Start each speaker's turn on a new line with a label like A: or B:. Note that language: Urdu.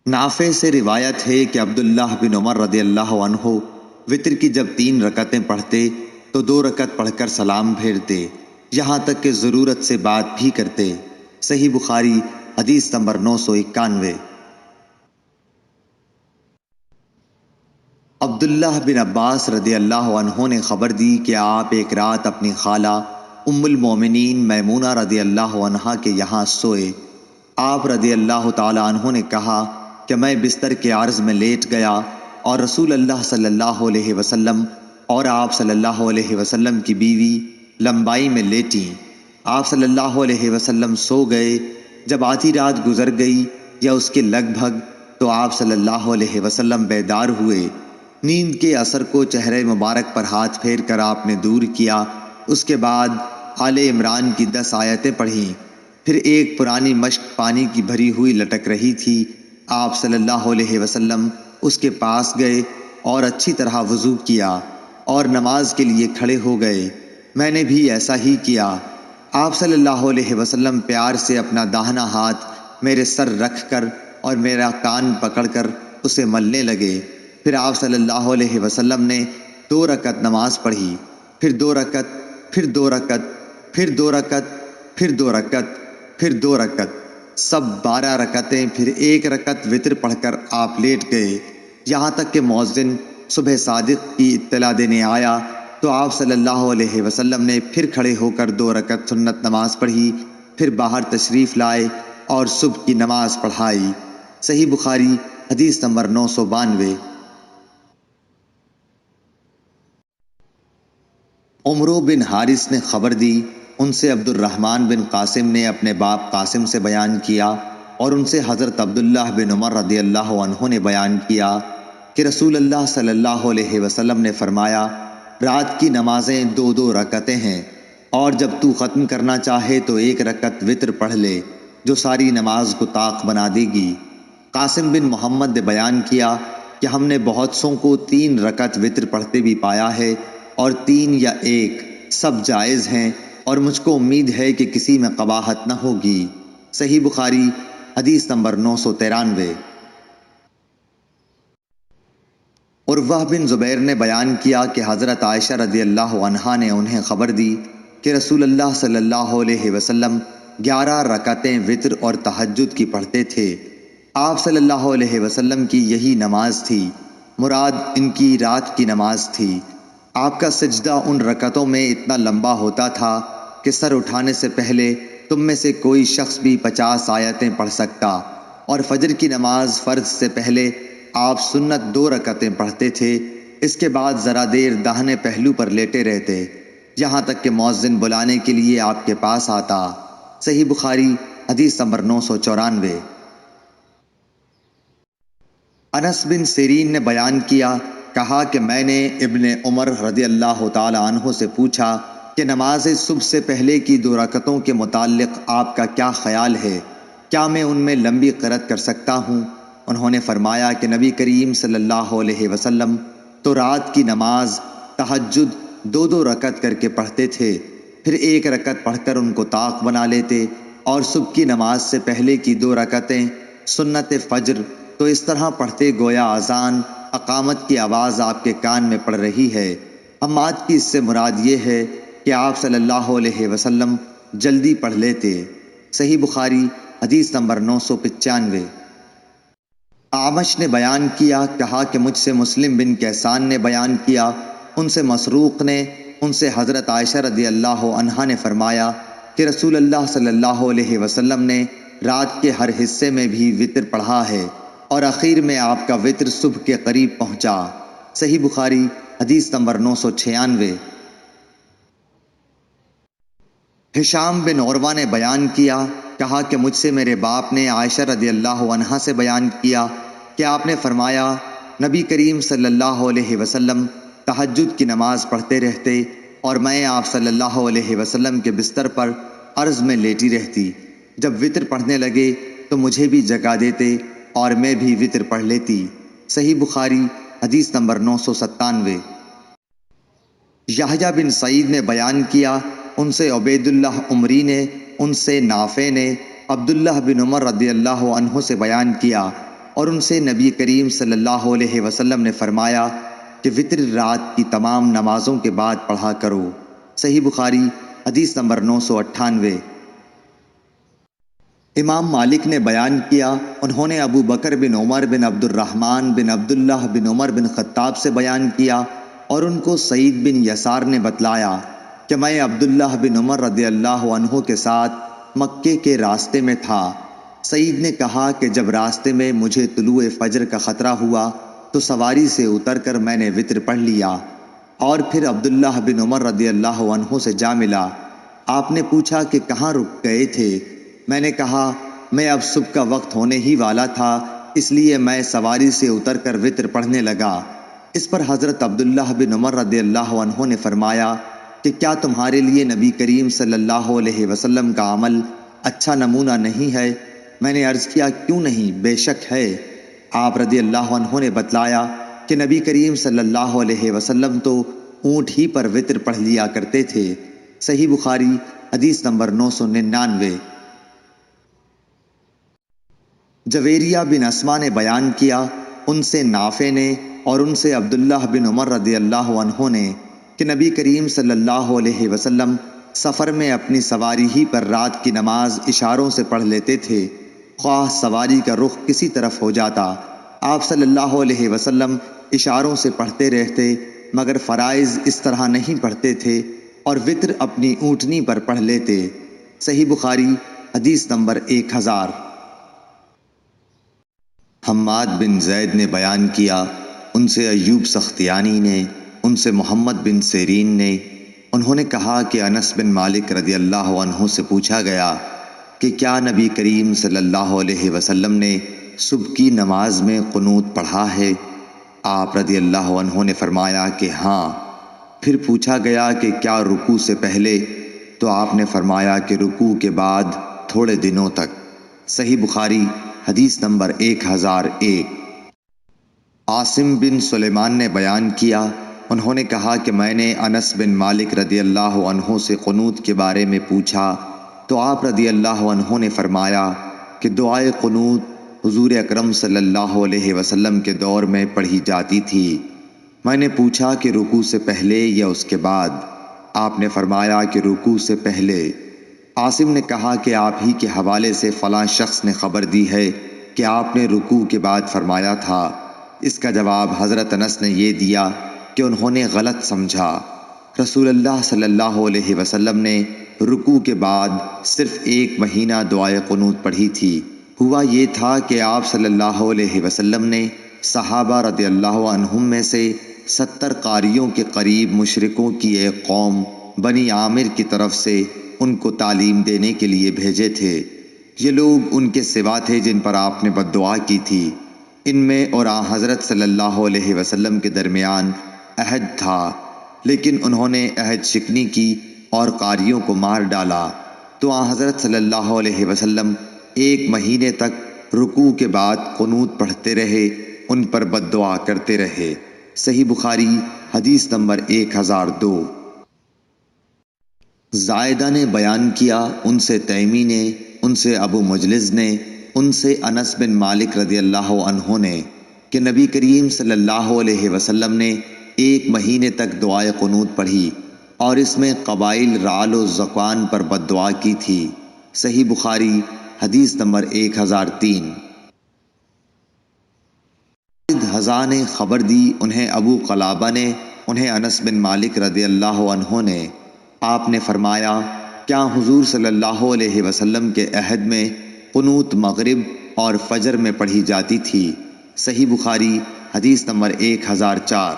A: نافع سے روایت ہے کہ عبداللہ بن عمر رضی اللہ عنہ وطر کی جب 3 رکعتیں پڑھتے تو 2 رکعت پڑھ کر سلام پھیرتے، یہاں تک کہ ضرورت سے بات بھی کرتے۔ صحیح بخاری حدیث نمبر 991۔ عبداللہ بن عباس رضی اللہ عنہ نے خبر دی کہ آپ ایک رات اپنی خالہ ام المومنین میمونہ رضی اللہ عنہا کے یہاں سوئے۔ آپ رضی اللہ تعالی عنہ نے کہا کہ میں بستر کے عرض میں لیٹ گیا اور رسول اللہ صلی اللہ علیہ وسلم اور آپ صلی اللہ علیہ وسلم کی بیوی لمبائی میں لیٹیں۔ آپ صلی اللہ علیہ وسلم سو گئے۔ جب آدھی رات گزر گئی یا اس کے لگ بھگ تو آپ صلی اللہ علیہ وسلم بیدار ہوئے۔ نیند کے اثر کو چہرے مبارک پر ہاتھ پھیر کر آپ نے دور کیا۔ اس کے بعد آل عمران کی 10 آیتیں پڑھیں۔ پھر ایک پرانی مشک پانی کی بھری ہوئی لٹک رہی تھی۔ آپ صلی اللہ علیہ وسلم اس کے پاس گئے اور اچھی طرح وضو کیا اور نماز کے لیے کھڑے ہو گئے۔ میں نے بھی ایسا ہی کیا۔ آپ صلی اللہ علیہ وسلم پیار سے اپنا داہنا ہاتھ میرے سر رکھ کر اور میرا کان پکڑ کر اسے ملنے لگے۔ پھر آپ صلی اللہ علیہ وسلم نے 2 رکعت نماز پڑھی، پھر 2 رکعت، پھر 2 رکعت، پھر 2 رکعت، پھر 2 رکعت، پھر 2 رکعت، سب 12 رکعتیں، پھر 1 رکعت وطر پڑھ کر آپ لیٹ گئے، یہاں تک کہ مؤذن صبح صادق کی اطلاع دینے آیا تو آپ صلی اللہ علیہ وسلم نے پھر کھڑے ہو کر 2 رکعت سنت نماز پڑھی، پھر باہر تشریف لائے اور صبح کی نماز پڑھائی۔ صحیح بخاری حدیث نمبر 992۔ عمرو بن حارث نے خبر دی، ان سے عبد الرحمن بن قاسم نے اپنے باپ قاسم سے بیان کیا اور ان سے حضرت عبداللہ بن عمر رضی اللہ عنہ نے بیان کیا کہ رسول اللہ صلی اللہ علیہ وسلم نے فرمایا، رات کی نمازیں 2 رکعتیں ہیں، اور جب تو ختم کرنا چاہے تو 1 رکعت وطر پڑھ لے، جو ساری نماز کو طاق بنا دے گی۔ قاسم بن محمد نے بیان کیا کہ ہم نے بہت سوں کو 3 رکعت وطر پڑھتے بھی پایا ہے، اور 3 یا 1 سب جائز ہیں، اور مجھ کو امید ہے کہ کسی میں قباحت نہ ہوگی۔ صحیح بخاری حدیث نمبر 993۔ عروہ بن زبیر نے بیان کیا کہ حضرت عائشہ رضی اللہ عنہا نے انہیں خبر دی کہ رسول اللہ صلی اللہ علیہ وسلم 11 رکعتیں وطر اور تہجد کی پڑھتے تھے۔ آپ صلی اللہ علیہ وسلم کی یہی نماز تھی، مراد ان کی رات کی نماز تھی۔ آپ کا سجدہ ان رکعتوں میں اتنا لمبا ہوتا تھا کہ سر اٹھانے سے پہلے تم میں سے کوئی شخص بھی 50 آیتیں پڑھ سکتا، اور فجر کی نماز فرض سے پہلے آپ سنت 2 رکعتیں پڑھتے تھے۔ اس کے بعد ذرا دیر داہنے پہلو پر لیٹے رہتے، یہاں تک کہ مؤذن بلانے کے لیے آپ کے پاس آتا۔ صحیح بخاری حدیث نمبر 994۔ انس بن سیرین نے بیان کیا، کہا کہ میں نے ابن عمر رضی اللہ تعالی عنہ سے پوچھا کہ نماز صبح سے پہلے کی 2 رکعتوں کے متعلق آپ کا کیا خیال ہے؟ کیا میں ان میں لمبی قرأت کر سکتا ہوں؟ انہوں نے فرمایا کہ نبی کریم صلی اللہ علیہ وسلم تو رات کی نماز تہجد 2 رکعت کر کے پڑھتے تھے، پھر 1 رکعت پڑھ کر ان کو طاق بنا لیتے، اور صبح کی نماز سے پہلے کی 2 رکعتیں سنت فجر تو اس طرح پڑھتے گویا اذان اقامت کی آواز آپ کے کان میں پڑ رہی ہے۔ ہم آج کی اس سے مراد یہ ہے کہ آپ صلی اللہ علیہ وسلم جلدی پڑھ لیتے۔ صحیح بخاری حدیث نمبر 995۔ اعمش نے بیان کیا، کہا کہ مجھ سے مسلم بن کیسان نے بیان کیا، ان سے مسروق نے، ان سے حضرت عائشہ رضی اللہ عنہا نے فرمایا کہ رسول اللہ صلی اللہ علیہ وسلم نے رات کے ہر حصے میں بھی وطر پڑھا ہے، اور اخیر میں آپ کا وطر صبح کے قریب پہنچا۔ صحیح بخاری حدیث نمبر 996۔ ہشام بن عروہ نے بیان کیا، کہا کہ مجھ سے میرے باپ نے عائشہ رضی اللہ عنہا سے بیان کیا کہ آپ نے فرمایا، نبی کریم صلی اللہ علیہ وسلم تہجد کی نماز پڑھتے رہتے، اور میں آپ صلی اللہ علیہ وسلم کے بستر پر عرض میں لیٹی رہتی۔ جب وطر پڑھنے لگے تو مجھے بھی جگا دیتے اور میں بھی وطر پڑھ لیتی۔ صحیح بخاری حدیث نمبر 997۔ یحییٰ بن سعید نے بیان کیا، ان سے عبید اللہ عمری نے، ان سے نافع نے عبداللہ بن عمر رضی اللہ عنہ سے بیان کیا اور ان سے نبی کریم صلی اللہ علیہ وسلم نے فرمایا کہ وطر رات کی تمام نمازوں کے بعد پڑھا کرو۔ صحیح بخاری حدیث نمبر 998۔ امام مالک نے بیان کیا، انہوں نے ابو بکر بن عمر بن عبد الرحمن بن عبداللہ بن عمر بن خطاب سے بیان کیا اور ان کو سعید بن یسار نے بتلایا کہ میں عبداللہ بن عمر رضی اللہ عنہ کے ساتھ مکے کے راستے میں تھا۔ سعید نے کہا کہ جب راستے میں مجھے طلوع فجر کا خطرہ ہوا تو سواری سے اتر کر میں نے وطر پڑھ لیا اور پھر عبداللہ بن عمر رضی اللہ عنہ سے جا ملا۔ آپ نے پوچھا کہ کہاں رک گئے تھے؟ میں نے کہا میں اب صبح کا وقت ہونے ہی والا تھا، اس لیے میں سواری سے اتر کر وطر پڑھنے لگا۔ اس پر حضرت عبداللہ بن عمر رضی اللہ عنہ نے فرمایا کہ کیا تمہارے لیے نبی کریم صلی اللہ علیہ وسلم کا عمل اچھا نمونہ نہیں ہے؟ میں نے عرض کیا کیوں نہیں، بے شک ہے۔ آپ رضی اللہ عنہ نے بتلایا کہ نبی کریم صلی اللہ علیہ وسلم تو اونٹ ہی پر وطر پڑھ لیا کرتے تھے۔ صحیح بخاری حدیث نمبر 999۔ جویریہ بن اسما نے بیان کیا، ان سے نافع نے اور ان سے عبداللہ بن عمر رضی اللہ عنہ نے کہ نبی کریم صلی اللہ علیہ وسلم سفر میں اپنی سواری ہی پر رات کی نماز اشاروں سے پڑھ لیتے تھے، خواہ سواری کا رخ کسی طرف ہو جاتا، آپ صلی اللہ علیہ وسلم اشاروں سے پڑھتے رہتے، مگر فرائض اس طرح نہیں پڑھتے تھے اور وطر اپنی اونٹنی پر پڑھ لیتے۔ صحیح بخاری حدیث نمبر 1000۔ حماد بن زید نے بیان کیا، ان سے ایوب سختیانی نے، ان سے محمد بن سیرین نے، انہوں نے کہا کہ انس بن مالک رضی اللہ عنہ سے پوچھا گیا کہ کیا نبی کریم صلی اللہ علیہ وسلم نے صبح کی نماز میں قنوت پڑھا ہے؟ آپ رضی اللہ عنہ نے فرمایا کہ ہاں۔ پھر پوچھا گیا کہ کیا رکوع سے پہلے؟ تو آپ نے فرمایا کہ رکوع کے بعد تھوڑے دنوں تک۔ صحیح بخاری حدیث نمبر 1001۔ عاصم بن سلیمان نے بیان کیا، انہوں نے کہا کہ میں نے انس بن مالک رضی اللہ عنہ سے قنوت کے بارے میں پوچھا تو آپ رضی اللہ عنہ نے فرمایا کہ دعائے قنوت حضور اکرم صلی اللہ علیہ وسلم کے دور میں پڑھی جاتی تھی۔ میں نے پوچھا کہ رکوع سے پہلے یا اس کے بعد؟ آپ نے فرمایا کہ رکوع سے پہلے۔ عاصم نے کہا کہ آپ ہی کے حوالے سے فلاں شخص نے خبر دی ہے کہ آپ نے رکوع کے بعد فرمایا تھا۔ اس کا جواب حضرت انس نے یہ دیا کہ انہوں نے غلط سمجھا، رسول اللہ صلی اللہ علیہ وسلم نے رکوع کے بعد صرف 1 مہینہ دعائے قنوت پڑھی تھی۔ ہوا یہ تھا کہ آپ صلی اللہ علیہ وسلم نے صحابہ رضی اللہ عنہم میں سے 70 قاریوں کے قریب مشرکوں کی ایک قوم بنی عامر کی طرف سے ان کو تعلیم دینے کے لیے بھیجے تھے۔ یہ لوگ ان کے سوا تھے جن پر آپ نے بد دعا کی تھی۔ ان میں اور حضرت صلی اللہ علیہ وسلم کے درمیان عہد تھا، لیکن انہوں نے عہد شکنی کی اور قاریوں کو مار ڈالا، تو حضرت صلی اللہ علیہ وسلم 1 مہینے تک رکوع کے بعد قنوت پڑھتے رہے، ان پر بد دعا کرتے رہے۔ صحیح بخاری حدیث نمبر 1002۔ زائدہ نے بیان کیا، ان سے تیمی نے، ان سے ابو مجلس نے، ان سے انس بن مالک رضی اللہ عنہ نے کہ نبی کریم صلی اللہ علیہ وسلم نے 1 مہینے تک دعائے قنوت پڑھی اور اس میں قبائل رعل و ذکوان پر بد دعا کی تھی۔ صحیح بخاری حدیث نمبر 1003۔ حذا نے خبر دی، انہیں ابو قلابہ نے، انہیں انس بن مالک رضی اللہ عنہ نے، آپ نے فرمایا کیا حضور صلی اللہ علیہ وسلم کے عہد میں قنوت مغرب اور فجر میں پڑھی جاتی تھی؟ صحیح بخاری حدیث نمبر 1004۔